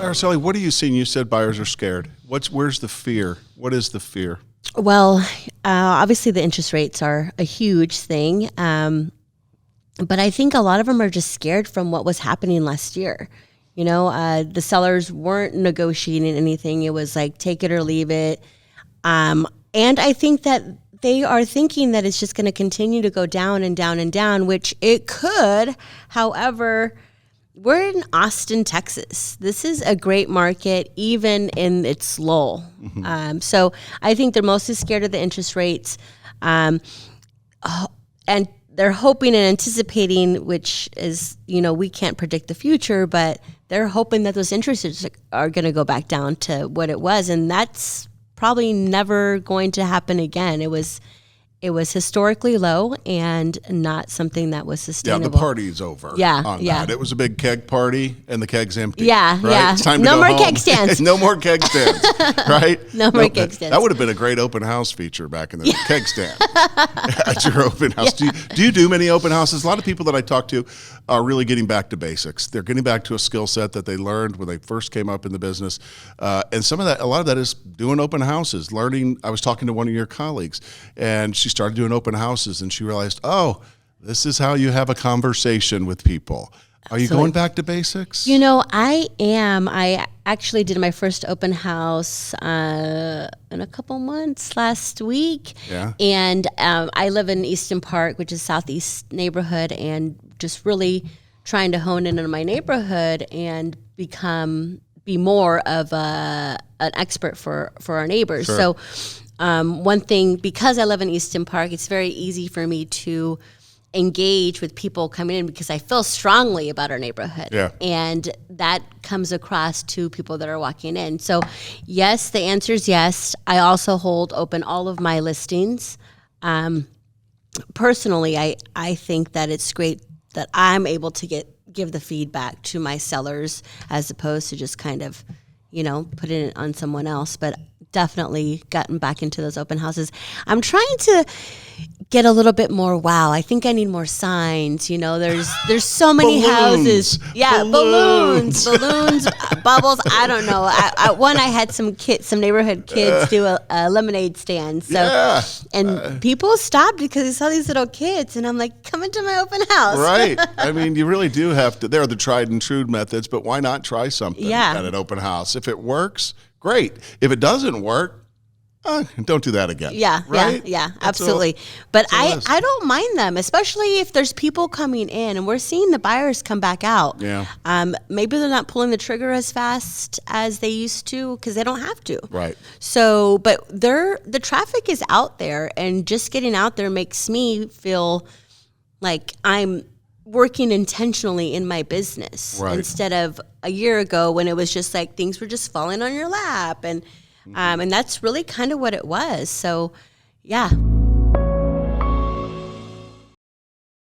Araceli, what are you seeing? You said buyers are scared. Where's the fear? What is the fear? Well, obviously the interest rates are a huge thing. But I think a lot of them are just scared from what was happening last year. The sellers weren't negotiating anything. It was like, take it or leave it. And I think that they are thinking that it's just going to continue to go down and down and down, which it could. However, we're in Austin, Texas. This is a great market, even in its lull. Mm-hmm. So I think they're mostly scared of the interest rates. And they're hoping and anticipating, which is, we can't predict the future, but they're hoping that those interest rates are going to go back down to what it was. And that's probably never going to happen again. It was historically low and not something that was sustainable. Yeah, the party's over. Yeah. That. It was a big keg party and the keg's empty. Yeah, right? yeah. It's time to no go more home. keg stands. No more keg stands, right? No more keg stands. That would have been a great open house feature back in the keg stand at your open house. Yeah. Do you do many open houses? A lot of people that I talk to are really getting back to basics. They're getting back to a skill set that they learned when they first came up in the business. And a lot of that is doing open houses, learning. I was talking to one of your colleagues, and she started doing open houses, and she realized, this is how you have a conversation with people. Are you going back to basics? I am. I actually did my first open house in a couple months last week. Yeah. And I live in Easton Park, which is southeast neighborhood, and just really trying to hone in on my neighborhood and be more of an expert for our neighbors. Sure. So one thing, because I live in Easton Park, it's very easy for me to engage with people coming in because I feel strongly about our neighborhood. Yeah. And that comes across to people that are walking in. So yes, the answer is yes. I also hold open all of my listings. Personally, I think that it's great that I'm able to give the feedback to my sellers as opposed to just kind of, putting it on someone else. But definitely gotten back into those open houses. I'm trying to get a little bit more wow. I think I need more signs. There's so many houses. Yeah, balloons, bubbles. I don't know. I had some neighborhood kids do a lemonade stand. So, and people stopped because they saw these little kids, and I'm like, come into my open house. Right. I mean, you really do have to. They're the tried and true methods, but why not try something at an open house? If it works, great. If it doesn't work, don't do that again. Yeah, right? yeah, absolutely. But I don't mind them, especially if there's people coming in and we're seeing the buyers come back out. Yeah. Maybe they're not pulling the trigger as fast as they used to because they don't have to. Right. So, but the traffic is out there, and just getting out there makes me feel like I'm working intentionally in my business instead of a year ago when it was just like things were just falling on your lap, and that's really kind of what it was. So, yeah.